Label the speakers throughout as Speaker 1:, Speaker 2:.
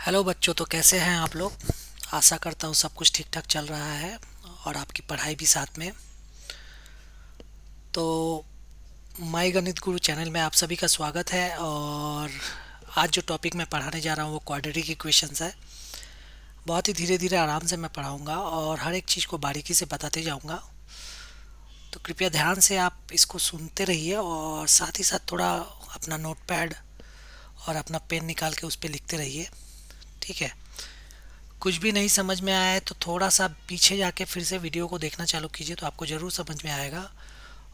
Speaker 1: Hello बच्चों, तो कैसे हैं आप लोग। आशा करता हूँ सब कुछ ठीक ठाक चल रहा है और आपकी पढ़ाई भी साथ में। तो माई गणित गुरु चैनल में आप सभी का स्वागत है। और आज जो टॉपिक मैं पढ़ाने जा रहा हूँ वो क्वाड्रेटिक इक्वेशंस है। बहुत ही धीरे धीरे आराम से मैं पढ़ाऊँगा और हर एक चीज़ को बारीकी से बताते जाऊँगा। तो कृपया ध्यान से आप इसको सुनते रहिए और साथ ही साथ थोड़ा अपना नोट पैड और अपना पेन निकाल के उस पर लिखते रहिए। ठीक है। कुछ भी नहीं समझ में आया है तो थोड़ा सा पीछे जाके फिर से वीडियो को देखना चालू कीजिए, तो आपको ज़रूर समझ में आएगा।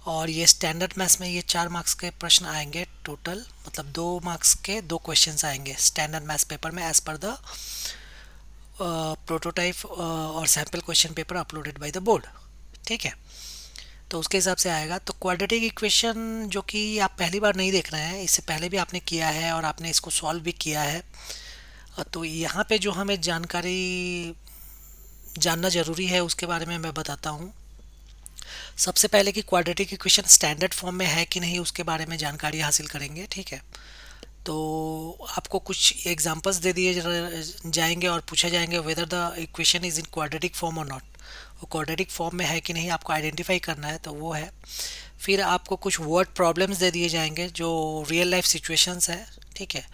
Speaker 1: और ये स्टैंडर्ड मैथ्स में ये 4 मार्क्स के प्रश्न आएंगे टोटल, मतलब 2 मार्क्स के 2 क्वेश्चंस आएंगे स्टैंडर्ड मैथ्स पेपर में एज पर द प्रोटोटाइप और sample question paper uploaded by the board. ठीक है। तो उसके हिसाब से आएगा। तो क्वाड्रेटिक इक्वेशन जो कि आप पहली बार नहीं देख रहे हैं, इससे पहले भी आपने किया है और आपने इसको सॉल्व भी किया है। तो यहाँ पे जो हमें जानकारी जानना ज़रूरी है उसके बारे में मैं बताता हूँ। सबसे पहले कि क्वाड्रेटिक इक्वेशन स्टैंडर्ड फॉर्म में है कि नहीं उसके बारे में जानकारी हासिल करेंगे। ठीक है। तो आपको कुछ एग्जांपल्स दे दिए जाएंगे और पूछा जाएंगे whether the equation is in quadratic form और नॉट। वो क्वाड्रेटिक फॉर्म में है कि नहीं आपको आइडेंटिफाई करना है, तो वो है। फिर आपको कुछ वर्ड प्रॉब्लम्स दे दिए जाएंगे जो रियल लाइफ सिचुएशंस है। ठीक है।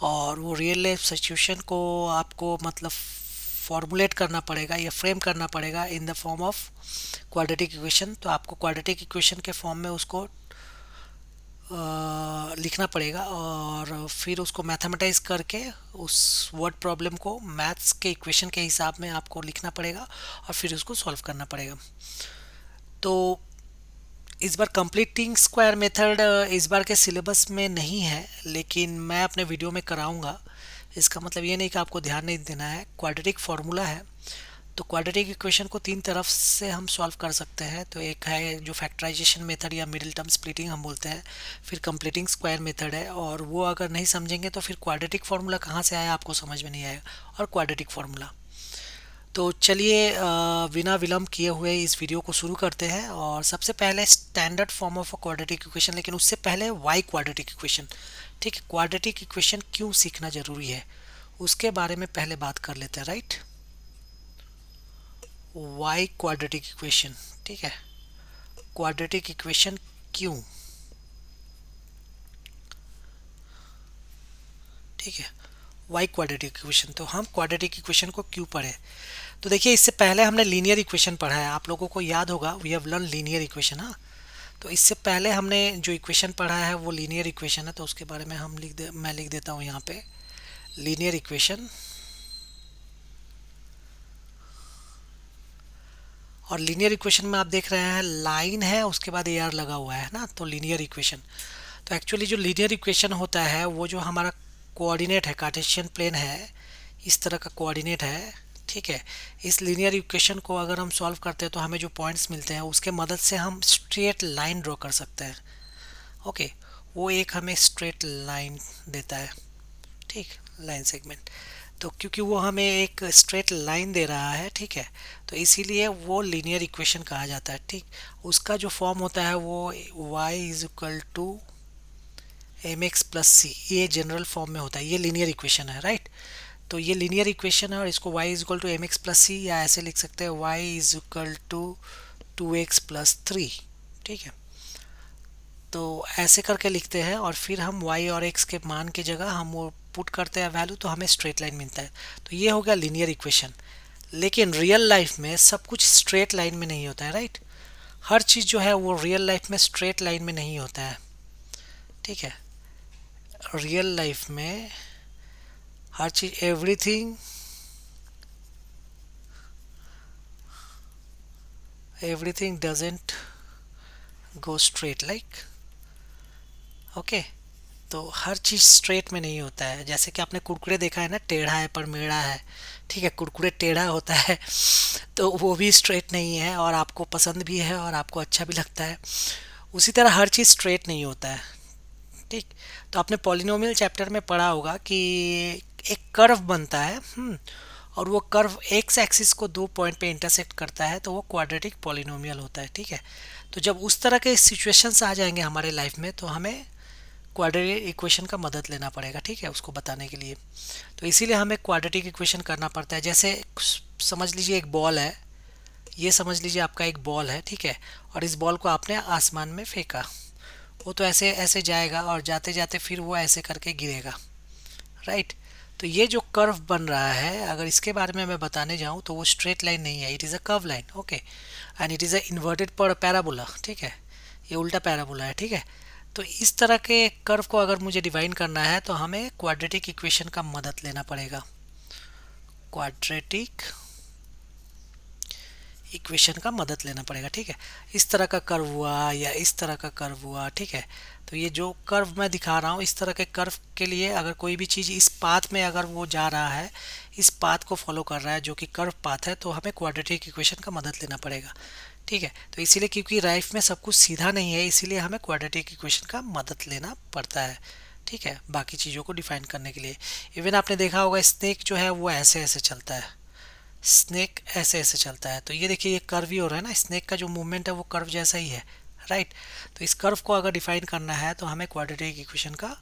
Speaker 1: और वो रियल लाइफ सिचुएशन को आपको मतलब फॉर्मुलेट करना पड़ेगा या फ्रेम करना पड़ेगा in the form of quadratic equation. तो आपको क्वाड्रेटिक इक्वेशन के फॉर्म में उसको लिखना पड़ेगा और फिर उसको मैथमेटाइज करके उस वर्ड प्रॉब्लम को मैथ्स के इक्वेशन के हिसाब में आपको लिखना पड़ेगा और फिर उसको सॉल्व करना पड़ेगा। तो इस बार कंप्लीटिंग स्क्वायर मेथड इस बार के सिलेबस में नहीं है, लेकिन मैं अपने वीडियो में कराऊंगा। इसका मतलब ये नहीं कि आपको ध्यान नहीं देना है। क्वाड्रेटिक फार्मूला है। तो क्वाड्रेटिक इक्वेशन को 3 तरफ से हम सॉल्व कर सकते हैं। तो एक है जो फैक्टराइजेशन मेथड या मिडिल टर्म स्प्लिटिंग हम बोलते हैं। फिर कंप्लीटिंग स्क्वायर मेथड है, और वो अगर नहीं समझेंगे तो फिर क्वाड्रेटिक फार्मूला कहाँ से आया आपको समझ में नहीं आएगा। और क्वाड्रेटिक फार्मूला, तो चलिए बिना विलंब किए हुए इस वीडियो को शुरू करते हैं। और सबसे पहले standard form of a quadratic equation, लेकिन उससे पहले वाई क्वाड्रेटिक इक्वेशन। ठीक है। क्वाड्रेटिक इक्वेशन क्यों सीखना ज़रूरी है उसके बारे में पहले बात कर लेते हैं। राइट। Why quadratic equation. ठीक है। क्वाड्रेटिक इक्वेशन क्यों। ठीक है। वाई क्वाड्रेटिक इक्वेशन, तो हम क्वाड्रेटिक इक्वेशन को क्यों पढ़े। तो देखिए, इससे पहले हमने लीनियर इक्वेशन पढ़ा है, आप लोगों को याद होगा we have learn linear equation. हाँ। तो इससे पहले हमने जो इक्वेशन पढ़ा है वो लीनियर इक्वेशन है, तो उसके बारे में मैं लिख देता हूँ यहाँ पे लीनियर इक्वेशन। और लीनियर इक्वेशन में आप देख रहे हैं लाइन है उसके बाद ए आर लगा हुआ है ना, तो लीनियर इक्वेशन। तो एक्चुअली जो लीनियर इक्वेशन होता है वो जो हमारा कोऑर्डिनेट है, कार्टेशियन प्लेन है, इस तरह का कोऑर्डिनेट है। ठीक है। इस लीनियर इक्वेशन को अगर हम सॉल्व करते हैं तो हमें जो पॉइंट्स मिलते हैं उसके मदद से हम स्ट्रेट लाइन ड्रॉ कर सकते हैं। ओके। वो एक हमें स्ट्रेट लाइन देता है। ठीक। Line segment. तो क्योंकि वो हमें एक स्ट्रेट लाइन दे रहा है, ठीक है, तो इसीलिए वो लीनियर इक्वेशन कहा जाता है। ठीक। उसका जो फॉर्म होता है वो y is equal to m x plus c, ये जनरल फॉर्म में होता है। ये लीनियर इक्वेशन है। राइट। तो ये लीनियर इक्वेशन है और इसको y is equal to m x plus c, या ऐसे लिख सकते हैं y is equal to 2x+3। ठीक है। तो ऐसे करके लिखते हैं और फिर हम y और x के मान की जगह हम वो पुट करते हैं वैल्यू, तो हमें स्ट्रेट लाइन मिलता है। तो ये हो गया लीनियर इक्वेशन। लेकिन रियल लाइफ में सब कुछ स्ट्रेट लाइन में नहीं होता है। राइट। हर चीज़ जो है वो रियल लाइफ में स्ट्रेट लाइन में नहीं होता है। ठीक है। रियल लाइफ में हर चीज़ everything doesn't go straight like. Okay. तो हर चीज़ स्ट्रेट में नहीं होता है। जैसे कि आपने कुरकुरे देखा है ना, टेढ़ा है पर मेढ़ा है। ठीक है। कुरकुरे टेढ़ा होता है तो वो भी स्ट्रेट नहीं है, और आपको पसंद भी है और आपको अच्छा भी लगता है। उसी तरह हर चीज़ स्ट्रेट नहीं होता है। ठीक। तो आपने पॉलिनोमियल चैप्टर में पढ़ा होगा कि एक कर्व बनता है। और वो कर्व एक्स एक्सिस को 2 पॉइंट पे इंटरसेक्ट करता है, तो वो क्वाड्रेटिक पॉलिनोमियल होता है। ठीक है। तो जब उस तरह के सिचुएशंस आ जाएंगे हमारे लाइफ में तो हमें क्वाड्रेटिक इक्वेशन का मदद लेना पड़ेगा, ठीक है, उसको बताने के लिए। तो इसीलिए हमें क्वाड्रेटिक इक्वेशन करना पड़ता है। जैसे समझ लीजिए एक बॉल है, ये समझ लीजिए आपका एक बॉल है, ठीक है, और इस बॉल को आपने आसमान में फेंका, वो तो ऐसे ऐसे जाएगा और जाते जाते फिर वो ऐसे करके गिरेगा, राइट। तो ये जो कर्व बन रहा है, अगर इसके बारे में मैं बताने जाऊँ तो वो स्ट्रेट लाइन नहीं है, it is a curve line, okay, and it is a inverted parabola, ठीक है, ये उल्टा पैराबोला है, ठीक है। तो इस तरह के कर्व को अगर मुझे डिवाइन करना है तो हमें क्वाड्रेटिक इक्वेशन का मदद लेना पड़ेगा। क्वाड्रेटिक इक्वेशन का मदद लेना पड़ेगा, ठीक है। इस तरह का कर्व हुआ या इस तरह का कर्व हुआ, ठीक है। तो ये जो कर्व मैं दिखा रहा हूँ, इस तरह के कर्व के लिए अगर कोई भी चीज़ इस पाथ में अगर वो जा रहा है, इस पाथ को फॉलो कर रहा है जो कि कर्व पाथ है, तो हमें क्वाड्रेटिक इक्वेशन का मदद लेना पड़ेगा, ठीक है। तो इसीलिए क्योंकि लाइफ में सब कुछ सीधा नहीं है, इसीलिए हमें क्वाड्रेटिक इक्वेशन का मदद लेना पड़ता है, ठीक है, बाकी चीज़ों को डिफाइन करने के लिए। इवन आपने देखा होगा स्नेक जो है वो ऐसे ऐसे चलता है, स्नेक ऐसे ऐसे चलता है, तो ये देखिए ये कर्व ही हो रहा है ना, स्नेक का जो मूवमेंट है वो कर्व जैसा ही है, राइट। तो इस कर्व को अगर डिफाइन करना है तो हमें क्वाड्रेटिक इक्वेशन का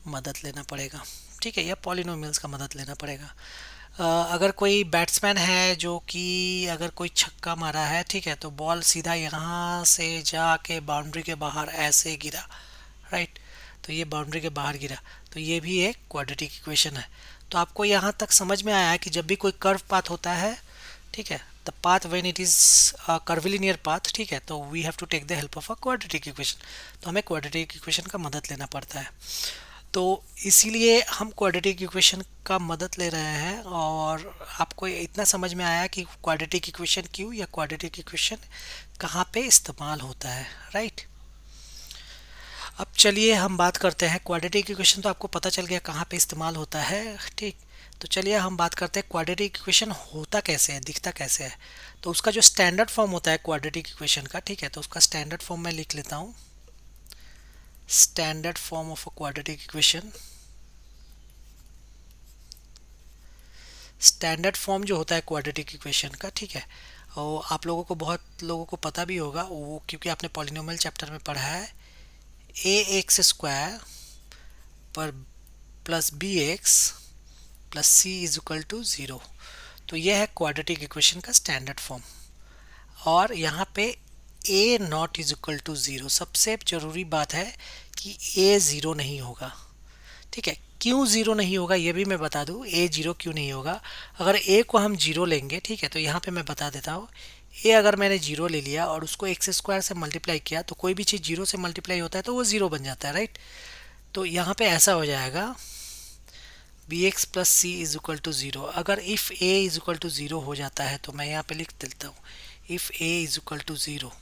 Speaker 1: मदद लेना पड़ेगा, ठीक है, या पॉलिनोमियल्स का मदद लेना पड़ेगा। अगर कोई बैट्समैन है जो कि अगर कोई छक्का मारा है, ठीक है, तो बॉल सीधा यहाँ से जाके बाउंड्री के बाहर ऐसे गिरा, राइट। तो ये बाउंड्री के बाहर गिरा, तो ये भी एक क्वाड्रेटिक इक्वेशन है। तो आपको यहाँ तक समझ में आया है कि जब भी कोई कर्व पाथ होता है, ठीक है, the path when it is curvilinear path, ठीक है, तो we have to take the help of a quadratic equation. तो हमें क्वाड्रेटिक इक्वेशन का मदद लेना पड़ता है। तो इसीलिए हम क्वाड्रेटिक इक्वेशन का मदद ले रहे हैं। और आपको इतना समझ में आया कि क्वाड्रेटिक इक्वेशन क्यों या क्वाड्रेटिक इक्वेशन कहाँ पे इस्तेमाल होता है, राइट। अब चलिए हम बात करते हैं क्वाड्रेटिक इक्वेशन, तो आपको पता चल गया कहाँ पे इस्तेमाल होता है, ठीक। तो चलिए हम बात करते हैं क्वाड्रेटिक इक्वेशन होता कैसे है, दिखता कैसे है। तो उसका जो स्टैंडर्ड फॉर्म होता है क्वाड्रेटिक इक्वेशन का, ठीक है, तो उसका स्टैंडर्ड फॉर्म मैं लिख लेता हूँ। Standard form of a quadratic equation, standard form जो होता है क्वाड्रेटिक इक्वेशन का, ठीक है, और आप लोगों को बहुत लोगों को पता भी होगा वो, क्योंकि आपने पॉलिनोमियल चैप्टर में पढ़ा है, ए एक्स स्क्वायर पर plus b x plus c is equal to zero. तो यह है क्वाड्रेटिक इक्वेशन का स्टैंडर्ड फॉर्म। और यहाँ पे a not is equal to zero, सबसे ज़रूरी बात है कि ए ज़ीरो नहीं होगा, ठीक है। क्यों ज़ीरो नहीं होगा ये भी मैं बता दूँ, ए ज़ीरो क्यों नहीं होगा। अगर ए को हम ज़ीरो लेंगे, ठीक है, तो यहाँ पे मैं बता देता हूँ, ए अगर मैंने जीरो ले लिया और उसको एक्स स्क्वायर से मल्टीप्लाई किया, तो कोई भी चीज़ जीरो से मल्टीप्लाई होता है तो वो ज़ीरो बन जाता है, राइट। तो यहाँ पे ऐसा हो जाएगा b x plus c is equal to zero. अगर if a is equal to zero हो जाता है तो मैं यहाँ पे लिख देता हूँ if a is equal to zero,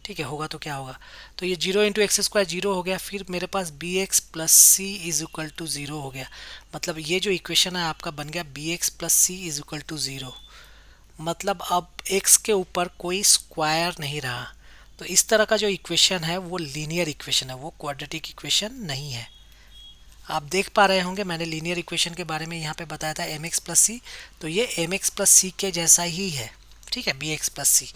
Speaker 1: ठीक है, होगा तो क्या होगा, तो ये zero into x square zero हो गया, फिर मेरे पास b x plus c is equal to zero हो गया। मतलब ये जो इक्वेशन है आपका बन गया b x plus c is equal to zero. मतलब अब x के ऊपर कोई स्क्वायर नहीं रहा। तो इस तरह का जो इक्वेशन है वो लीनियर इक्वेशन है, वो क्वाड्रेटिक इक्वेशन नहीं है। आप देख पा रहे होंगे मैंने लीनियर इक्वेशन के बारे में यहाँ पे बताया था एम एक्स प्लस सी, तो ये एम एक्स प्लस सी के जैसा ही है, ठीक है, बी एक्स प्लस सी,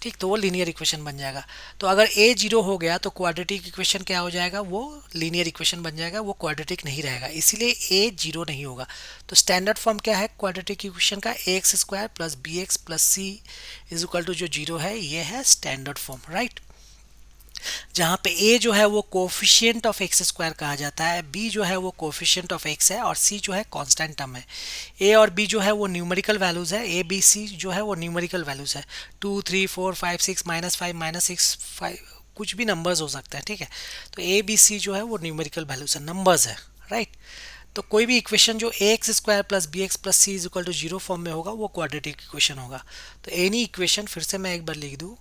Speaker 1: ठीक। तो वो लीनियर इक्वेशन बन जाएगा। तो अगर ए जीरो हो गया तो क्वाड्रेटिक इक्वेशन क्या हो जाएगा, वो लीनियर इक्वेशन बन जाएगा, वो क्वाड्रेटिक नहीं रहेगा, इसीलिए ए जीरो नहीं होगा। तो स्टैंडर्ड फॉर्म क्या है क्वाड्रेटिक इक्वेशन का, a x square plus b x plus c is equal to जो जीरो है, ये है स्टैंडर्ड फॉर्म, राइट। जहाँ पे ए जो है वो कोफिशिएंट ऑफ एक्स स्क्वायर कहा जाता है, बी जो है वो कोफिशिएंट ऑफ एक्स है और सी जो है कांस्टेंट टर्म है। ए और बी जो है वो न्यूमेरिकल वैल्यूज़ है, ए बी सी जो है वो न्यूमेरिकल वैल्यूज़ है, 2 3 4 5 6 -5 -6 5 कुछ भी नंबर्स हो सकते हैं, ठीक है। तो ए बी सी जो है वो न्यूमेरिकल वैल्यूज़ है, नंबर्स है, राइट। तो कोई भी इक्वेशन जो a x square plus b x plus c is equal to zero form में होगा वो क्वाड्रेटिक इक्वेशन होगा। तो एनी इक्वेशन, फिर से मैं एक बार लिख दूँ,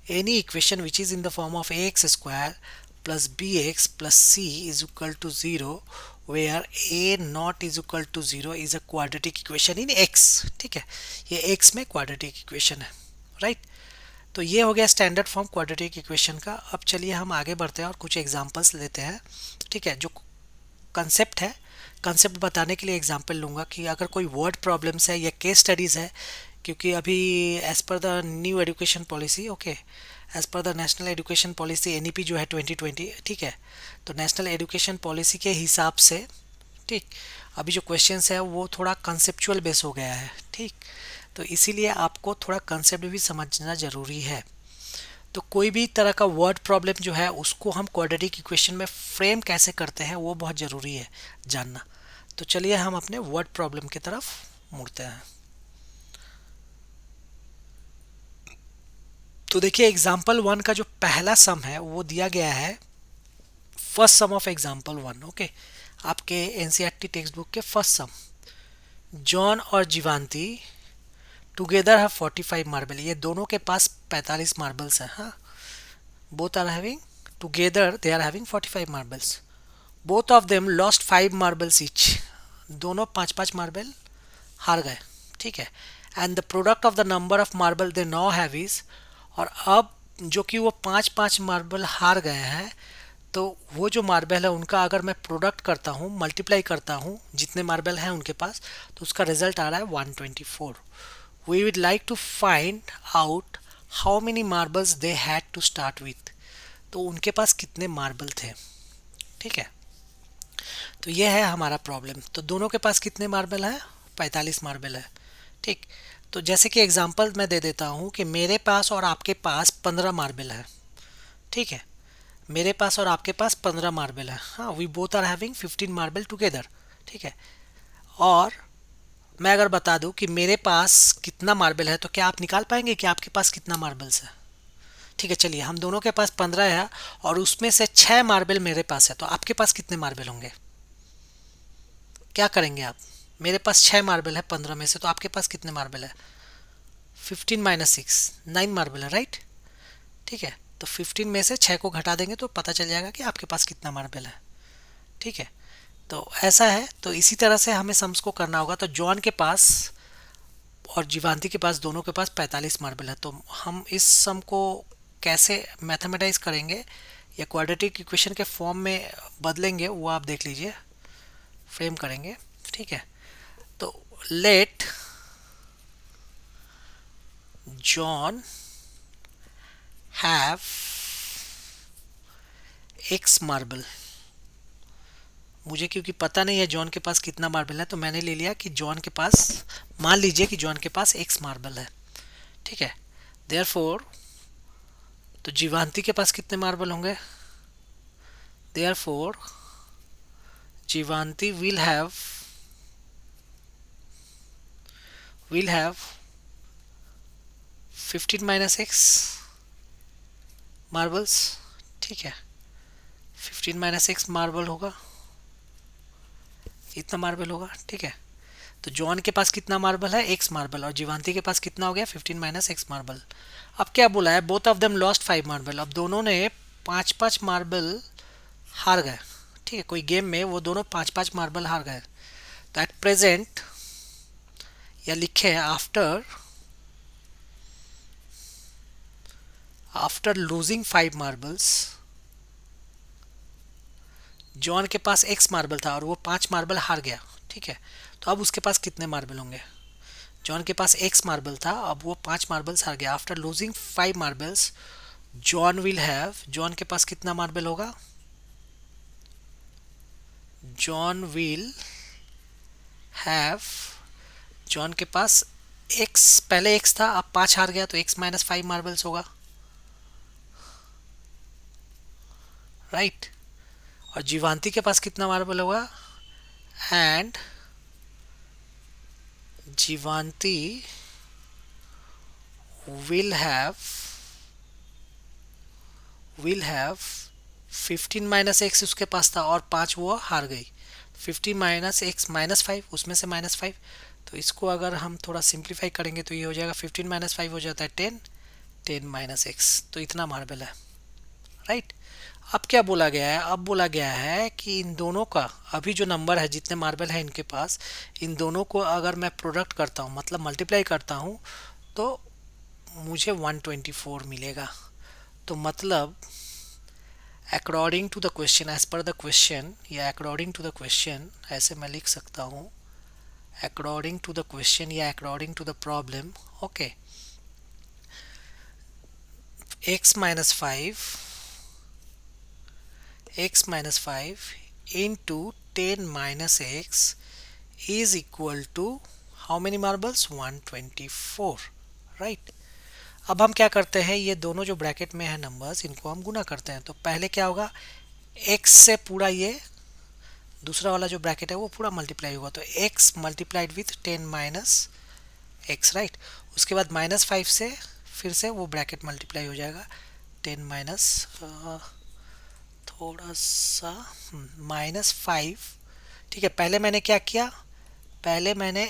Speaker 1: any equation which is in the form of ax square plus bx plus c is equal to 0 where a not is equal to 0 is a quadratic equation in x, ठीक है, ये x में quadratic equation है, right. तो ये हो गया standard form quadratic equation का। अब चलिए हम आगे बढ़ते हैं और कुछ एग्जांपल्स लेते हैं, ठीक है। जो कंसेप्ट है, कंसेप्ट बताने के लिए एग्जांपल लूँगा कि अगर कोई वर्ड प्रॉब्लम्स है या केस स्टडीज़ है, क्योंकि अभी as per the new education policy, okay, as per the national education policy NEP जो है 2020, ठीक है। तो नेशनल एजुकेशन पॉलिसी के हिसाब से, ठीक, अभी जो क्वेश्चंस है वो थोड़ा कंसेप्चुअल बेस हो गया है, ठीक। तो इसीलिए आपको थोड़ा कंसेप्ट भी समझना ज़रूरी है। तो कोई भी तरह का वर्ड प्रॉब्लम जो है उसको हम क्वाड्रेटिक इक्वेशन में फ्रेम कैसे करते हैं वो बहुत ज़रूरी है जानना। तो चलिए हम अपने वर्ड प्रॉब्लम की तरफ मुड़ते हैं। तो देखिए एग्जाम्पल 1 का जो पहला सम है वो दिया गया है, first sum of example 1, okay, आपके एनसीईआरटी टेक्स्ट बुक के फर्स्ट सम। जॉन और जीवांती टुगेदर है 45 मार्बल, ये दोनों के पास 45 मार्बल्स हैं। हाँ, both are having together they are having 45 marbles. Both of them lost 5 marbles each, दोनों 5-5 मार्बल हार गए, ठीक है। And the product of the number of marble they now have is, और अब जो कि वो 5-5 मार्बल हार गए हैं, तो वो जो मार्बल है उनका अगर मैं प्रोडक्ट करता हूँ, मल्टीप्लाई करता हूँ जितने मार्बल हैं उनके पास, तो उसका रिजल्ट आ रहा है 124। We would like to find out how many marbles they had to start with, तो उनके पास कितने मार्बल थे, ठीक है। तो ये है हमारा प्रॉब्लम। तो दोनों के पास कितने मार्बल हैं? 45 मार्बल है, ठीक। तो जैसे कि एग्जांपल मैं दे देता हूँ कि मेरे पास और आपके पास 15 मार्बल है, ठीक है। मेरे पास और आपके पास 15 मार्बल है। हाँ, we both are having 15 marble together, ठीक है। और मैं अगर बता दूं कि मेरे पास कितना मार्बल है, तो क्या आप निकाल पाएंगे कि आपके पास कितना मार्बल्स है? ठीक है, चलिए हम दोनों के पास 15 है और उसमें से 6 मार्बल मेरे पास है, तो आपके पास कितने मार्बल होंगे? क्या करेंगे आप? मेरे पास 6 मार्बल है 15 में से, तो आपके पास कितने मार्बल है? 15 माइनस 6, 9 मार्बल है, राइट, ठीक है। तो 15 में से 6 को घटा देंगे तो पता चल जाएगा कि आपके पास कितना मार्बल है, ठीक है। तो ऐसा है। तो इसी तरह से हमें सम्स को करना होगा। तो जॉन के पास और जीवांती के पास, दोनों के पास 45 मार्बल है। तो हम इस सम को कैसे मैथमेटाइज करेंगे या क्वाड्रेटिक इक्वेशन के फॉर्म में बदलेंगे वो आप देख लीजिए, फ्रेम करेंगे, ठीक है। तो let John have x marble, मुझे क्योंकि पता नहीं है जॉन के पास कितना मार्बल है, तो मैंने ले लिया कि जॉन के पास, मान लीजिए कि जॉन के पास एक्स मार्बल है, ठीक है। देयरफॉर, तो जीवांती के पास कितने मार्बल होंगे? Therefore Jivanti will have 15 minus x marbles, ठीक है। 15 माइनस एक्स मार्बल होगा, इतना मार्बल होगा, ठीक है। तो जॉन के पास कितना मार्बल है? X marble. और जीवांती के पास कितना हो गया? 15 माइनस एक्स मार्बल। अब क्या बोला है? Both of them lost 5 marble. अब दोनों ने 5-5 मार्बल हार गए, ठीक है। कोई गेम में वो दोनों 5-5 मार्बल हार गए। तो एट प्रेजेंट, या लिखे आफ्टर लूजिंग 5 मार्बल्स, जॉन के पास एक्स मार्बल था और वो 5 मार्बल हार गया, ठीक है। तो अब उसके पास कितने मार्बल होंगे? जॉन के पास एक्स मार्बल था, अब वो 5 मार्बल्स हार गया। आफ्टर लूजिंग 5 मार्बल्स, जॉन के पास कितना मार्बल होगा? जॉन विल हैव, जॉन के पास एक्स, पहले एक्स था, अब 5 हार गया, तो एक्स माइनस 5 मार्बल्स होगा, राइट। और जीवांती के पास कितना मार्बल होगा? And Jivanti will have 15 minus x उसके पास था और 5 वो हार गई। 15 माइनस एक्स माइनस 5, उसमें से माइनस 5, तो इसको अगर हम थोड़ा सिंप्लीफाई करेंगे तो ये हो जाएगा 15 माइनस 5 हो जाता है 10, 10 माइनस एक्स, तो इतना मार्बल है, राइट। अब क्या बोला गया है? अब बोला गया है कि इन दोनों का अभी जो नंबर है, जितने मार्बल है इनके पास, इन दोनों को अगर मैं प्रोडक्ट करता हूँ, मतलब मल्टीप्लाई करता हूँ, तो मुझे 124 मिलेगा। तो मतलब according to the question, as per the question, या अकॉर्डिंग टू द क्वेश्चन, ऐसे मैं लिख सकता हूँ, अकॉर्डिंग टू द क्वेश्चन या according to the problem, okay. x minus 5 into 10 minus x is equal to how many marbles 124, right. अब हम क्या करते हैं, ये दोनों जो ब्रैकेट में है नंबर्स, इनको हम गुना करते हैं। तो पहले क्या होगा, x से पूरा ये दूसरा वाला जो ब्रैकेट है वो पूरा मल्टीप्लाई होगा, तो x multiplied with 10 minus x, right. उसके बाद -5 से फिर से वो ब्रैकेट मल्टीप्लाई हो जाएगा 10 माइनस थोड़ा सा -5, ठीक है। पहले मैंने क्या किया, पहले मैंने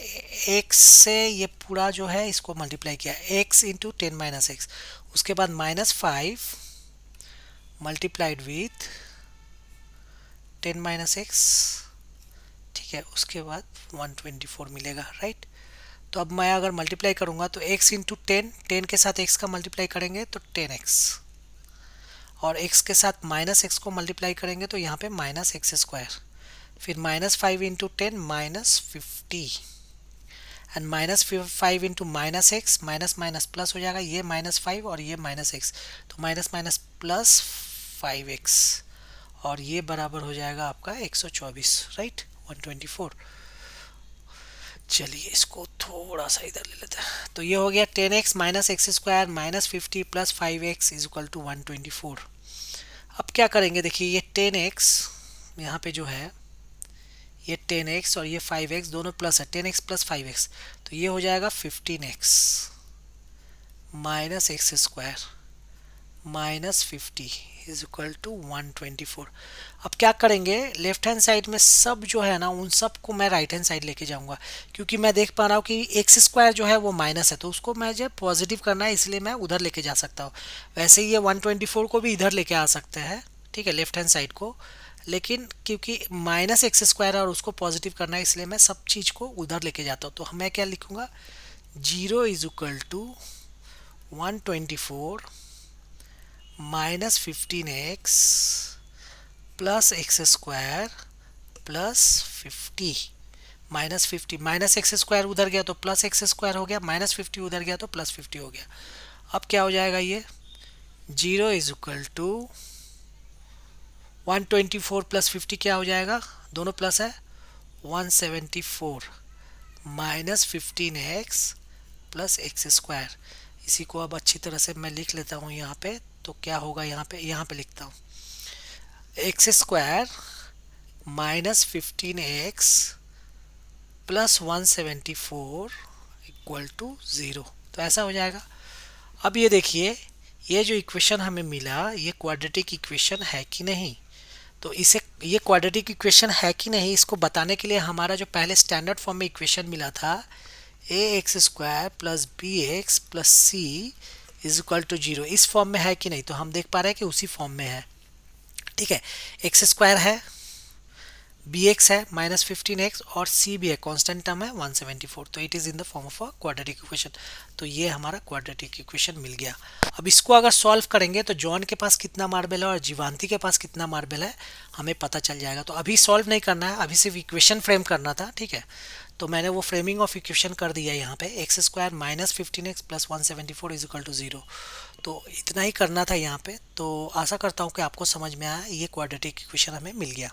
Speaker 1: x से ये पूरा जो है इसको मल्टीप्लाई किया, x इंटू 10 माइनस एक्स, उसके बाद -5 मल्टीप्लाइड विथ 10 माइनस एक्स, ठीक है। उसके बाद 124 मिलेगा, राइट। तो अब मैं अगर मल्टीप्लाई करूंगा तो x इंटू 10 के साथ x का मल्टीप्लाई करेंगे तो 10x, और x के साथ -x को मल्टीप्लाई करेंगे तो यहाँ पे -x², फिर -5 into 10 -50, and -5 into -x, minus minus plus हो जाएगा, ये -5 और ये -x, तो माइनस माइनस प्लस 5x, और ये बराबर हो जाएगा आपका 124, राइट, 124। चलिए इसको थोड़ा सा इधर ले लेते हैं। तो ये हो गया 10x minus x² minus 50 plus 5x is equal to 124। अब क्या करेंगे, देखिए ये 10x यहाँ पे जो है, ये 10x और ये 5x दोनों प्लस है, 10x प्लस 5x, तो ये हो जाएगा 15x minus x² minus 50 is equal to 124। अब क्या करेंगे, लेफ्ट हैंड साइड में सब जो है ना उन सब को मैं राइट हैंड साइड लेके जाऊंगा, क्योंकि मैं देख पा रहा हूँ कि x² जो है वो माइनस है, तो उसको मैं जो पॉजिटिव करना है इसलिए मैं उधर लेके जा सकता हूँ। वैसे ही ये 124 को भी इधर लेके आ सकते हैं, ठीक है, लेफ्ट हैंड साइड को, लेकिन क्योंकि माइनस x² और उसको पॉजिटिव करना है इसलिए मैं सब चीज़ को उधर लेके जाता हूँ। तो मैं क्या लिखूँगा, 0 is equal to 124 minus 15x plus x² plus 50, -50 minus x² उधर गया तो प्लस x² हो गया, -50 उधर गया तो प्लस 50 हो गया। अब क्या हो जाएगा, ये 0 इज इक्वल टू 124 प्लस 50 क्या हो जाएगा, दोनों प्लस है, 174 माइनस 15x प्लस x²। इसी को अब अच्छी तरह से मैं लिख लेता हूँ यहाँ पे, तो क्या होगा, यहाँ पे लिखता हूँ x² minus 15x plus 174 equal to 0, तो ऐसा हो जाएगा। अब ये देखिए, ये जो इक्वेशन हमें मिला ये क्वाड्रेटिक इक्वेशन है कि नहीं, तो इसे ये क्वाड्रेटिक इक्वेशन है कि नहीं इसको बताने के लिए हमारा जो पहले स्टैंडर्ड फॉर्म में इक्वेशन मिला था ax² plus bx plus c is equal to 0, इस फॉर्म में है कि नहीं, तो हम देख पा रहे हैं कि उसी फॉर्म में है, ठीक है। x² है, bx है -15x और c भी है, कांस्टेंट टर्म है 174, तो it is in the form of a quadratic equation. तो ये हमारा क्वाड्रेटिक इक्वेशन मिल गया। अब इसको अगर सॉल्व करेंगे तो जॉन के पास कितना मार्बल है और जीवांती के पास कितना मार्बल है हमें पता चल जाएगा। तो अभी सॉल्व नहीं करना है, अभी सिर्फ इक्वेशन फ्रेम करना था, ठीक है। तो मैंने वो फ्रेमिंग ऑफ इक्वेशन कर दिया यहाँ पे, x² minus 15x plus 174 is equal to 0, तो इतना ही करना था यहाँ पे। तो आशा करता हूँ कि आपको समझ में आया, ये क्वाड्रेटिक इक्वेशन हमें मिल गया।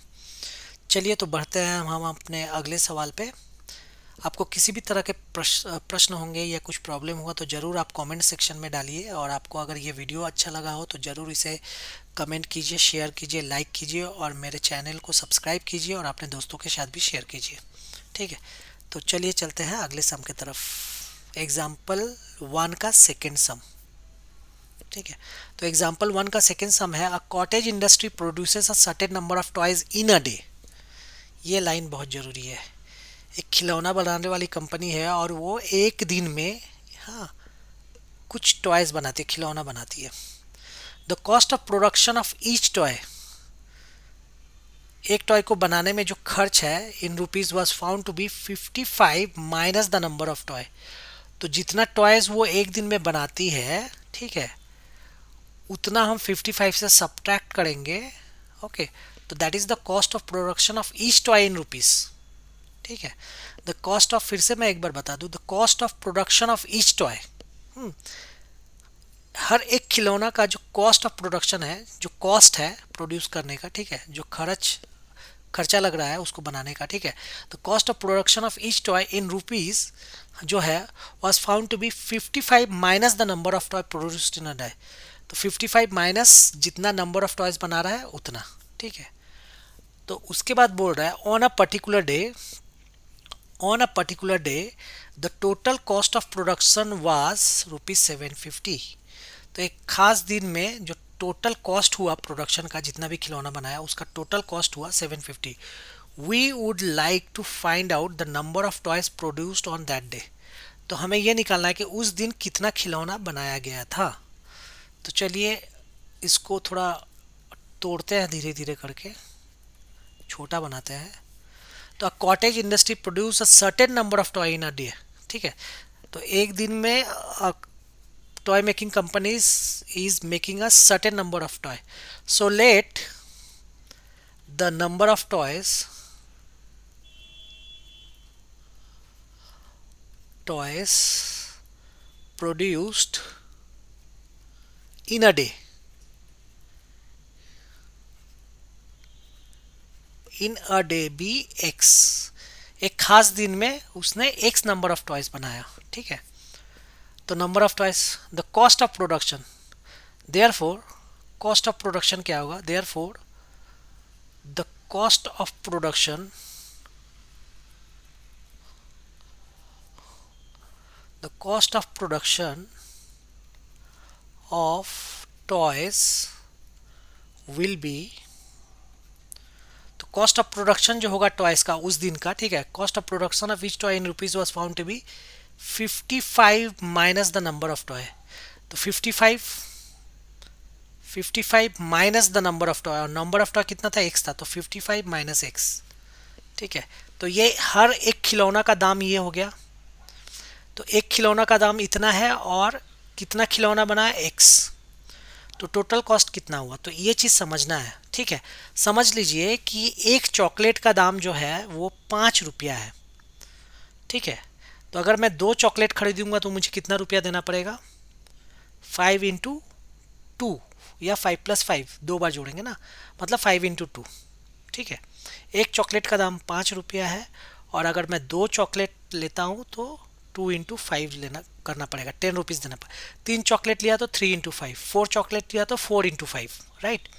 Speaker 1: चलिए तो बढ़ते हैं हम अपने अगले सवाल पे। आपको किसी भी तरह के प्रश्न होंगे या कुछ प्रॉब्लम होगा तो ज़रूर आप कमेंट सेक्शन में डालिए, और आपको अगर ये वीडियो अच्छा लगा हो तो ज़रूर इसे कमेंट कीजिए, शेयर कीजिए, लाइक कीजिए, और मेरे चैनल को सब्सक्राइब कीजिए और अपने दोस्तों के साथ भी शेयर कीजिए, ठीक है। तो चलिए चलते हैं अगले सम की तरफ, एग्जाम्पल 1 का सेकेंड सम, ठीक है। तो एग्जाम्पल 1 का सेकेंड सम है, a cottage industry produces a certain number of toys in a day. ये लाइन बहुत ज़रूरी है। एक खिलौना बनाने वाली कंपनी है और वो एक दिन में, हाँ, कुछ टॉयज बनाती है, खिलौना बनाती है। The cost of production of each toy, एक टॉय को बनाने में जो खर्च है in rupees was found to be 55 minus the number of toy. तो जितना टॉयज वो एक दिन में बनाती है, ठीक है, उतना हम 55 से सब्ट्रैक्ट करेंगे, ओके। तो that is the cost of production of each toy in rupees, ठीक है। द कॉस्ट ऑफ, फिर से मैं एक बार बता दूं, the cost of production of each toy, हर एक खिलौना का जो कॉस्ट ऑफ प्रोडक्शन है, जो कॉस्ट है प्रोड्यूस करने का, ठीक है, जो खर्चा लग रहा है उसको बनाने का, ठीक है, तो cost of production of each toy in rupees जो है was found to be 55 minus the number of toy produced in a day. तो 55 माइनस जितना नंबर ऑफ टॉयज बना रहा है उतना, ठीक है। तो उसके बाद बोल रहा है on a particular day the total cost of production was ₹750। तो एक खास दिन में जो टोटल कॉस्ट हुआ प्रोडक्शन का, जितना भी खिलौना बनाया उसका टोटल कॉस्ट हुआ 750। We would like to find out the number of toys produced on that day. तो हमें यह निकालना है कि उस दिन कितना खिलौना बनाया गया था। तो चलिए इसको थोड़ा तोड़ते हैं धीरे धीरे करके, छोटा बनाते हैं। तो cottage industry produce a certain number of toy in a day, ठीक है। तो एक दिन में toy making companies is making a certain number of toy, so let the number of toys produced in a day be x। एक खास दिन में उसने x नंबर ऑफ टॉयज बनाया, ठीक है। तो number of toys, the cost of production, therefore cost of production क्या होगा, therefore the cost of production of toys will be, तो कॉस्ट ऑफ प्रोडक्शन जो होगा टॉयज का उस दिन का, ठीक है, cost of production of each toy in rupees was found to be 55 minus the number of toy. तो 55 minus the number of toy, और नंबर ऑफ टॉय कितना था, x था, तो 55 माइनस x, ठीक है। तो ये हर एक खिलौना का दाम ये हो गया। तो एक खिलौना का दाम इतना है और कितना खिलौना बना है, x। तो टोटल कॉस्ट कितना हुआ, तो ये चीज़ समझना है, ठीक है। समझ लीजिए कि एक चॉकलेट का दाम जो है वो 5 रुपया है, ठीक है। तो अगर मैं 2 चॉकलेट खरीदूंगा तो मुझे कितना रुपया देना पड़ेगा, 5 इंटू 2 या 5 प्लस 5, 2 बार जोड़ेंगे ना, मतलब 5 इंटू 2, ठीक है। एक चॉकलेट का दाम 5 रुपया है, और अगर मैं 2 चॉकलेट लेता हूँ तो 2 इंटू 5 लेना करना पड़ेगा, 10 रुपीज़ देना पड़ेगा। 3 चॉकलेट लिया तो 3 इंटू 5, 4 चॉकलेट लिया तो 4 इंटू 5, राइट।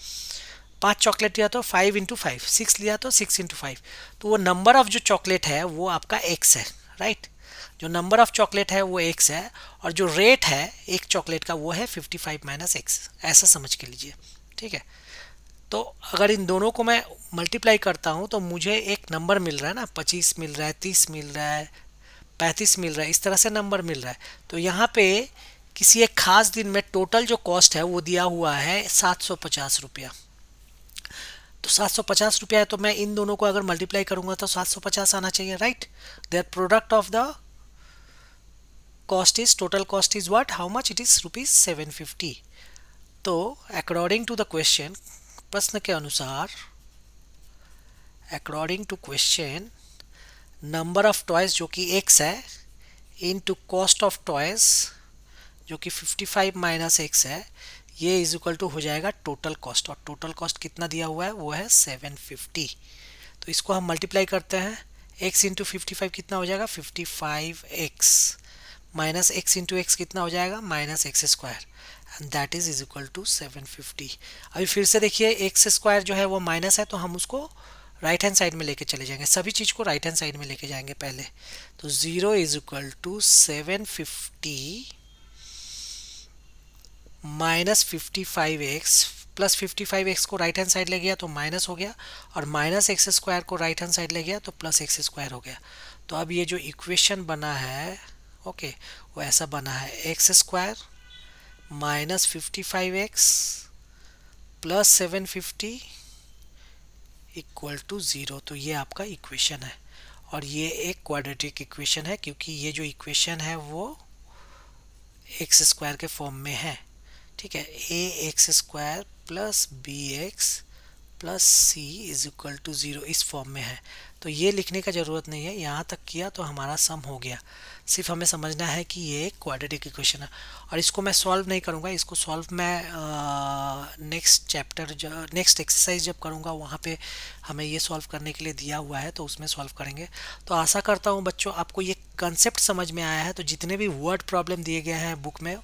Speaker 1: 5 चॉकलेट लिया तो 5 इंटू 5, 6 लिया तो 6 इंटू 5। तो वो नंबर ऑफ जो चॉकलेट है वो आपका x है, राइट। जो नंबर ऑफ चॉकलेट है वो x है, और जो रेट है एक चॉकलेट का वो है 55 माइनस x, ऐसा समझ के लीजिए, ठीक है। तो अगर इन दोनों को मैं मल्टीप्लाई करता हूँ तो मुझे एक नंबर मिल रहा है ना, 25 मिल रहा है, 30 मिल रहा है, 35 मिल रहा है, इस तरह से नंबर मिल रहा है। तो यहाँ पे किसी एक खास दिन में टोटल जो कॉस्ट है वो दिया हुआ है 750 रुपया। तो 750 रुपया है, तो मैं इन दोनों को अगर मल्टीप्लाई करूंगा तो 750 आना चाहिए, right. There product of the cost is, total cost is what, how much, it is ₹750। तो अकॉर्डिंग टू द क्वेश्चन, प्रश्न के अनुसार, according to question, number of toys जो कि x है इनटू कॉस्ट ऑफ टॉयज जो कि 55 माइनस x है, ये इज इक्वल टू हो जाएगा टोटल कॉस्ट, और टोटल कॉस्ट कितना दिया हुआ है वो है 750। तो इसको हम मल्टीप्लाई करते हैं, x इंटू 55 कितना हो जाएगा, 55x minus x into x कितना हो जाएगा, minus x square, and that is equal to 750। अभी फिर से देखिए एक्स स्क्वायर जो है वो माइनस है, तो हम उसको राइट हैंड साइड में लेके चले जाएंगे, सभी चीज़ को राइट हैंड साइड में लेके जाएंगे पहले। तो 0 is equal to 750 minus 55x plus 55x को राइट हैंड साइड ले गया तो माइनस हो गया, और माइनस एक्स स्क्वायर को राइट हैंड साइड ले गया तो प्लस एक्स स्क्वायर हो गया। तो अब ये जो इक्वेशन बना है, ओके, वो ऐसा बना है, x square minus 55x plus 750 equal to 0। तो ये आपका इक्वेशन है, और ये एक क्वाड्रेटिक इक्वेशन है क्योंकि ये जो इक्वेशन है वो एक्स स्क्वायर के फॉर्म में है, ठीक है। A x square plus b x plus c is equal to 0 इस फॉर्म में है। तो ये लिखने का ज़रूरत नहीं है, यहाँ तक किया तो हमारा सम हो गया। सिर्फ हमें समझना है कि ये एक क्वाड्रेटिक इक्वेशन है, और इसको मैं सॉल्व नहीं करूँगा, इसको सॉल्व मैं नेक्स्ट चैप्टर नेक्स्ट एक्सरसाइज जब करूँगा वहाँ पे हमें ये सॉल्व करने के लिए दिया हुआ है, तो उसमें सॉल्व करेंगे। तो आशा करता हूँ बच्चों आपको ये कंसेप्ट समझ में आया है। तो जितने भी वर्ड प्रॉब्लम दिए गए हैं बुक में,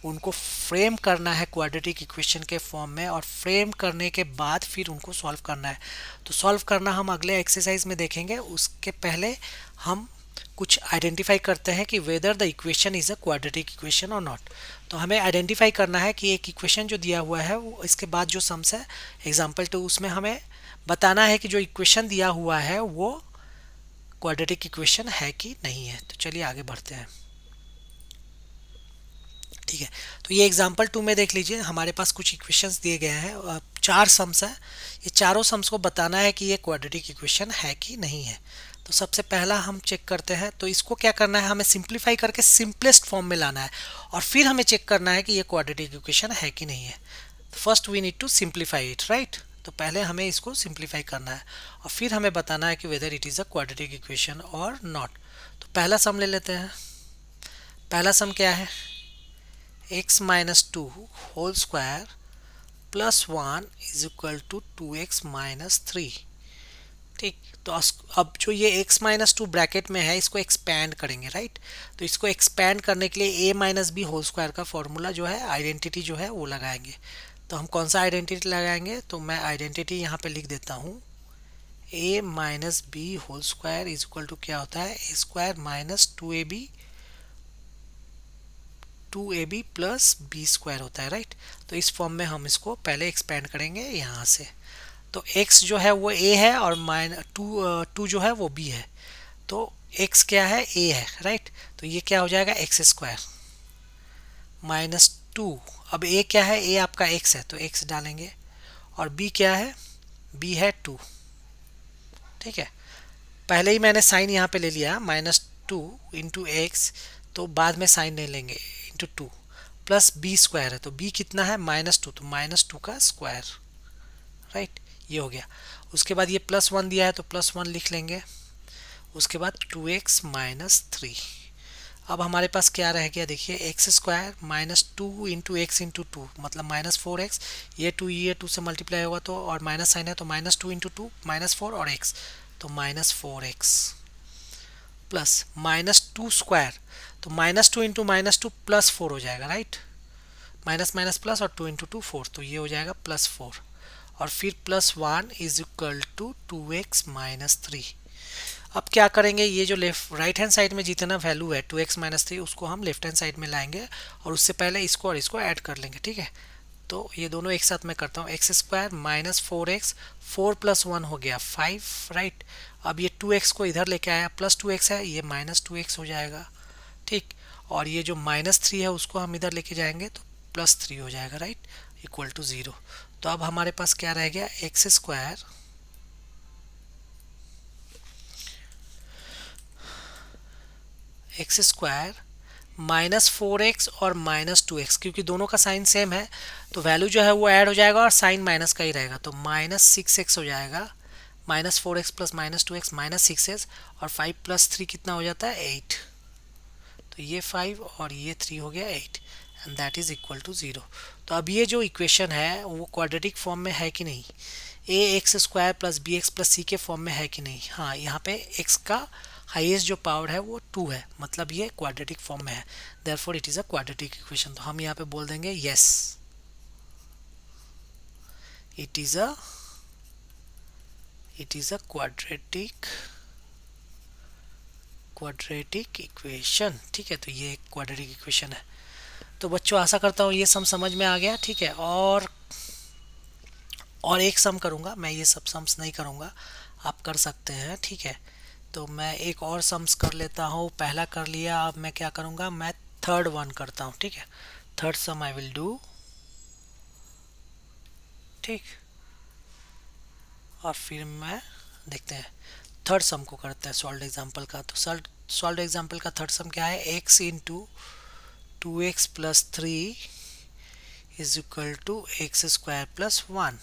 Speaker 1: उनको फ्रेम करना है क्वाड्रेटिक इक्वेशन के फॉर्म में, और फ्रेम करने के बाद फिर उनको सॉल्व करना है। तो सॉल्व करना हम अगले एक्सरसाइज में देखेंगे। उसके पहले हम कुछ आइडेंटिफाई करते हैं कि whether the equation is a quadratic equation और नॉट। तो हमें आइडेंटिफाई करना है कि एक इक्वेशन जो दिया हुआ है वो इसके बाद जो सम्स है एग्जाम्पल 2, उसमें हमें बताना है कि जो इक्वेशन दिया हुआ है वो क्वाड्रेटिक इक्वेशन है कि नहीं है। तो चलिए आगे बढ़ते हैं। ठीक है, तो ये एग्जाम्पल 2 में देख लीजिए, हमारे पास कुछ इक्वेशंस दिए गए हैं, 4 सम्स हैं। ये चारों सम्स को बताना है कि ये क्वाड्रेटिक इक्वेशन है कि नहीं है। तो सबसे पहला हम चेक करते हैं। तो इसको क्या करना है, हमें सिंप्लीफाई करके सिंपलेस्ट फॉर्म में लाना है, और फिर हमें चेक करना है कि ये क्वाड्रेटिक इक्वेशन है कि नहीं है। First we need to simplify it, right. तो पहले हमें इसको सिंप्लीफाई करना है, और फिर हमें बताना है कि whether it is a quadratic equation और नॉट। तो पहला सम ले लेते हैं। पहला सम क्या है, x minus 2 whole square plus 1 is equal to 2x minus 3। ठीक, तो अब जो ये x माइनस 2 ब्रैकेट में है इसको एक्सपैंड करेंगे, राइट। तो इसको एक्सपैंड करने के लिए a minus B whole square का फॉर्मूला जो है, आइडेंटिटी जो है वो लगाएंगे। तो हम कौन सा आइडेंटिटी लगाएंगे, तो मैं आइडेंटिटी यहाँ पे लिख देता हूँ, a minus B whole square is equal to क्या होता है, a square minus 2ab plus B square होता है, राइट। तो इस फॉर्म में हम इसको पहले एक्सपेंड करेंगे यहाँ से। तो x जो है वो a है, और टू जो है वो b है। तो x क्या है, a है, राइट। तो ये क्या हो जाएगा, एक्स स्क्वायर माइनस 2। अब a क्या है, a आपका x है, तो x डालेंगे, और b क्या है, b है 2। ठीक है, पहले ही मैंने साइन यहाँ पे ले लिया, माइनस 2 इंटू एक्स, तो बाद में साइन नहीं लेंगे, इंटू 2 प्लस बी स्क्वायर है। तो b कितना है, माइनस 2, तो माइनस 2 का स्क्वायर, राइट। ये हो गया। उसके बाद ये प्लस 1 दिया है तो प्लस 1 लिख लेंगे। उसके बाद 2x माइनस 3। अब हमारे पास क्या रह गया, देखिए x square minus 2 into x into 2 मतलब माइनस 4x। ये 2 से मल्टीप्लाई होगा तो, और माइनस साइन है तो माइनस 2 इंटू 2 माइनस 4, और x तो minus 4x plus minus 2 square, तो माइनस 2 इंटू माइनस 2 प्लस 4 हो जाएगा, राइट। माइनस माइनस प्लस, और 2 इंटू 2 4, तो ये हो जाएगा प्लस 4, और फिर plus 1 is equal to 2x minus 3। अब क्या करेंगे, ये जो लेफ्ट राइट हैंड साइड में जितना वैल्यू है 2x माइनस 3, उसको हम लेफ्ट हैंड साइड में लाएंगे, और उससे पहले इसको और इसको ऐड कर लेंगे। ठीक है, तो ये दोनों एक साथ मैं करता हूँ, x square minus 4x, 4 plus 1 हो गया 5, राइट। अब ये 2x को इधर लेके आया, प्लस 2x है, ये माइनस 2x हो जाएगा। ठीक, और ये जो माइनस 3 है उसको हम इधर लेके जाएंगे तो प्लस 3 हो जाएगा, राइट, इक्वल टू 0। तो अब हमारे पास क्या रह गया, एक्स स्क्वायर माइनस 4x और माइनस 2x, क्योंकि दोनों का साइन सेम है तो वैल्यू जो है वो ऐड हो जाएगा, और साइन माइनस का ही रहेगा, तो माइनस 6x हो जाएगा। Minus 4x plus minus 2x minus 6x, और 5 प्लस 3 कितना हो जाता है, 8। तो ये 5 और ये 3 हो गया 8, and that is equal to 0। तो अब ये जो इक्वेशन है वो क्वाड्रेटिक फॉर्म में है कि नहीं, a x square plus b x plus c के फॉर्म में है कि नहीं। हाँ, यहाँ पे x का हाईएस्ट जो पावर है वो 2 है, मतलब ये क्वाड्रेटिक फॉर्म में है, therefore it is a quadratic equation. तो हम यहाँ पे बोल देंगे yes, it is a quadratic equation. ठीक है, तो ये एक क्वाड्रेटिक इक्वेशन है। तो बच्चों आशा करता हूँ ये सम समझ में आ गया। ठीक है, और एक सम करूँगा मैं, ये सब सम्स नहीं करूँगा, आप कर सकते हैं। ठीक है, तो मैं एक और सम्स कर लेता हूँ, पहला कर लिया, अब मैं क्या करूँगा, मैं थर्ड वन करता हूँ। ठीक है, third some I will do. ठीक, और फिर मैं देखते हैं थर्ड सम को करते हैं सॉल्व एग्जाम्पल का। तो सॉल्व एग्जाम्पल का थर्ड सम क्या है, x into 2x plus 3 is equal to x square plus 1।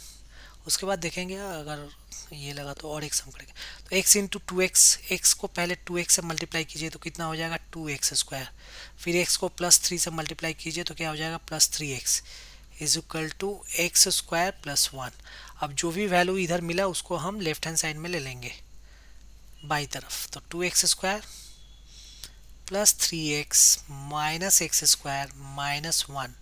Speaker 1: उसके बाद देखेंगे अगर ये लगा तो और एक सम करेंगे। तो x into two x, x को पहले 2x से मल्टीप्लाई कीजिए तो कितना हो जाएगा 2x²। फिर x को +3 से मल्टीप्लाई कीजिए तो क्या हो जाएगा +3x is equal to x² + 1। अब जो भी वैल्यू इधर मिला उसको हम लेफ्ट हैंड साइड में ले लेंगे बाई तरफ। तो 2x² + 3x - x² - 1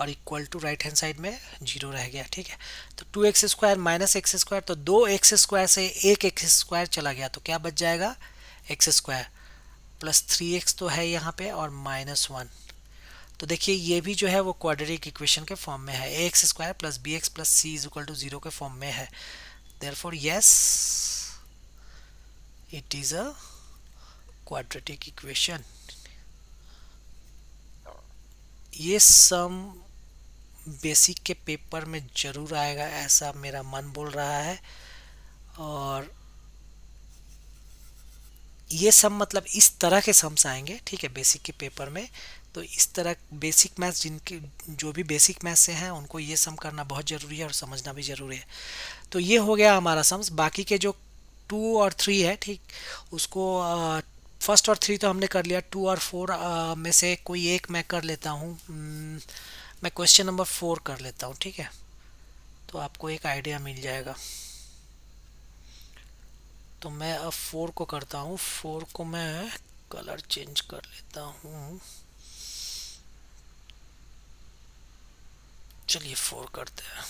Speaker 1: और equal to right hand side में 0 रह गया। ठीक है, तो 2x² - x², तो 2x² से एक x² चला गया तो क्या बच जाएगा x² + 3x तो है यहाँ पे और -1। तो देखिए ये भी जो है वो क्वाड्रेटिक इक्वेशन के फॉर्म में है, ax² + bx + c = 0 के फॉर्म में है। Therefore yes, it is a quadratic equation. ये सम बेसिक के पेपर में ज़रूर आएगा ऐसा मेरा मन बोल रहा है। और ये सम मतलब इस तरह के सम्स आएंगे, ठीक है, बेसिक के पेपर में। तो इस तरह बेसिक मैथ्स जिनके जो भी बेसिक मैथ्स से हैं उनको ये सम करना बहुत ज़रूरी है और समझना भी ज़रूरी है। तो ये हो गया हमारा सम्स। बाकी के जो 2 और 3 है, ठीक, उसको फर्स्ट और 3 तो हमने कर लिया। 2 और 4 में से कोई एक मैं कर लेता हूँ। मैं क्वेश्चन नंबर 4 कर लेता हूँ, ठीक है, तो आपको एक आइडिया मिल जाएगा। तो मैं अब 4 को करता हूँ। 4 को मैं कलर चेंज कर लेता हूँ। चलिए 4 करते हैं,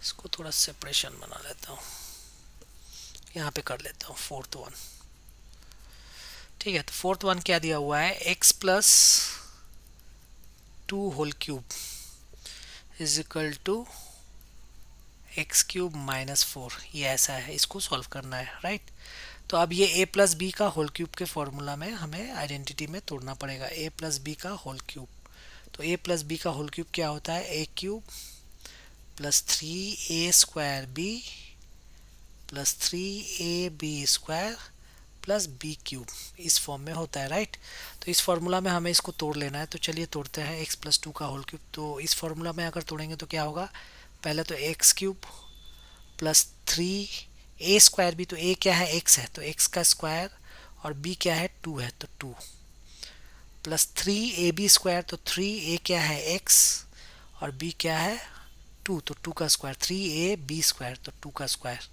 Speaker 1: इसको थोड़ा सेपरेशन बना लेता हूँ, यहाँ पे कर लेता हूँ 4th 1। ठीक है, तो 4th 1 क्या दिया हुआ है, x + 2 whole cube is equal to x³ - 4। ये ऐसा है, इसको सॉल्व करना है, राइट। तो अब ये a + b का होल क्यूब के फॉर्मूला में हमें आइडेंटिटी में तोड़ना पड़ेगा। a + b का होल क्यूब, तो a + b का होल क्यूब क्या होता है, a³ + 3a² b + 3ab² + b³ इस फॉर्म में होता है, राइट। तो इस फॉर्मूला में हमें इसको तोड़ लेना है। तो चलिए तोड़ते हैं x + 2 का होल क्यूब। तो इस फॉर्मूला में अगर तोड़ेंगे तो क्या होगा, पहले तो x³ + 3a² b, तो a क्या है, x है, तो x का स्क्वायर, और b क्या है 2 है, तो 2 + 3ab², तो 3a क्या है x और b क्या है 2, तो 2 का स्क्वायर, 3ab², तो 2 का स्क्वायर,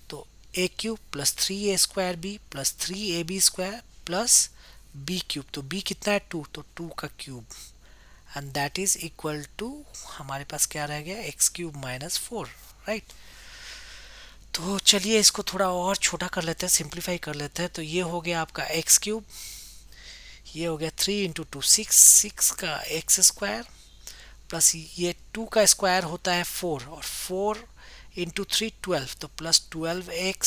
Speaker 1: तो a³ + 3a² b + 3ab² + b³, तो b कितना है 2, तो 2 का cube, and that is equal to, हमारे पास क्या रह गया, x³ - 4, राइट। तो चलिए इसको थोड़ा और छोटा कर लेते हैं, सिंप्लीफाई कर लेते हैं। तो ये हो गया आपका x³, ये हो गया 3 × 2 6, 6 का x² प्लस ये 2 का स्क्वायर होता है 4, और 4 × 3 12, तो +12x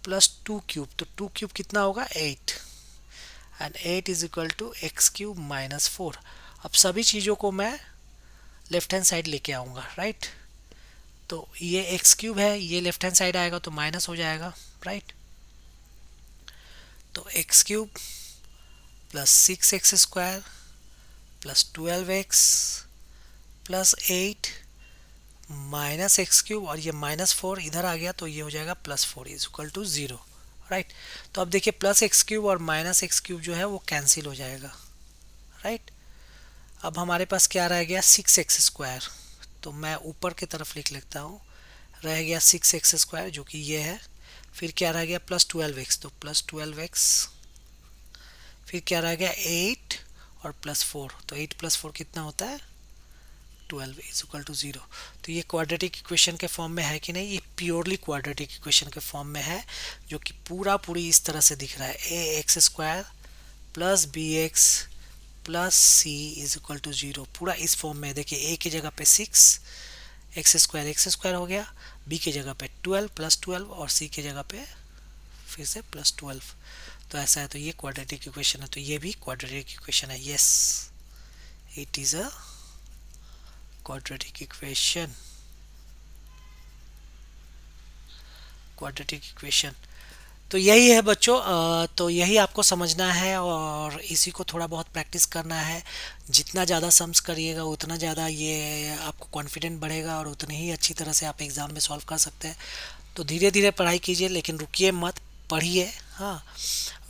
Speaker 1: + 2³ तो 2³ कितना होगा 8, and 8 is equal to x³ - 4। अब सभी चीज़ों को मैं लेफ्ट हैंड साइड लेके आऊँगा, राइट। तो ये x³ है, ये लेफ्ट हैंड साइड आएगा तो माइनस हो जाएगा, राइट। तो x³ + 6x² + 12x + 8 - x³ और ये -4 इधर आ गया तो ये हो जाएगा +4 इज इक्वल टू 0, राइट। तो अब देखिए +x³ और -x³ जो है वो कैंसिल हो जाएगा, राइट। अब हमारे पास क्या रह गया 6x², तो मैं ऊपर की तरफ लिख लेता हूँ, रह गया 6x² जो कि ये है। फिर क्या रह गया +12x, तो +12x, फिर क्या रह गया 8 और +4, तो 8 + 4 कितना होता है 12 इज इक्वल टू 0। तो ये क्वाड्रेटिक इक्वेशन के फॉर्म में है कि नहीं, ये प्योरली क्वाड्रेटिक इक्वेशन के फॉर्म में है, जो कि पूरी इस तरह से दिख रहा है, ax² + bx + c is equal to 0, पूरा इस फॉर्म में। देखिए a की जगह पे 6, x² हो गया, b की जगह पे 12 + 12 और c की जगह पे फिर से +12। तो ऐसा है, तो ये क्वाड्रेटिक इक्वेशन है, तो ये भी क्वाड्रेटिक इक्वेशन है। Yes, it is a quadratic equation। तो यही है बच्चों, तो यही आपको समझना है और इसी को थोड़ा बहुत प्रैक्टिस करना है। जितना ज़्यादा सम्स करिएगा उतना ज़्यादा ये आपको कॉन्फिडेंट बढ़ेगा और उतनी ही अच्छी तरह से आप एग्ज़ाम में सॉल्व कर सकते हैं। तो धीरे धीरे पढ़ाई कीजिए, लेकिन रुकिए मत, पढ़िए। हाँ,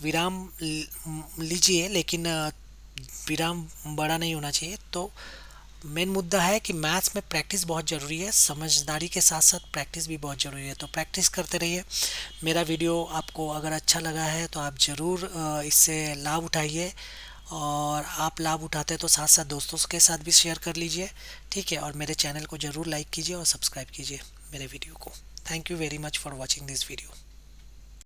Speaker 1: विराम लीजिए, लेकिन विराम बड़ा नहीं होना चाहिए। तो मेन मुद्दा है कि मैथ्स में प्रैक्टिस बहुत ज़रूरी है, समझदारी के साथ साथ प्रैक्टिस भी बहुत ज़रूरी है। तो प्रैक्टिस करते रहिए। मेरा वीडियो आपको अगर अच्छा लगा है तो आप ज़रूर इससे लाभ उठाइए, और आप लाभ उठाते हैं तो साथ साथ दोस्तों के साथ भी शेयर कर लीजिए। ठीक है, और मेरे चैनल को ज़रूर लाइक कीजिए और सब्सक्राइब कीजिए मेरे वीडियो को। Thank you very much for watching this video.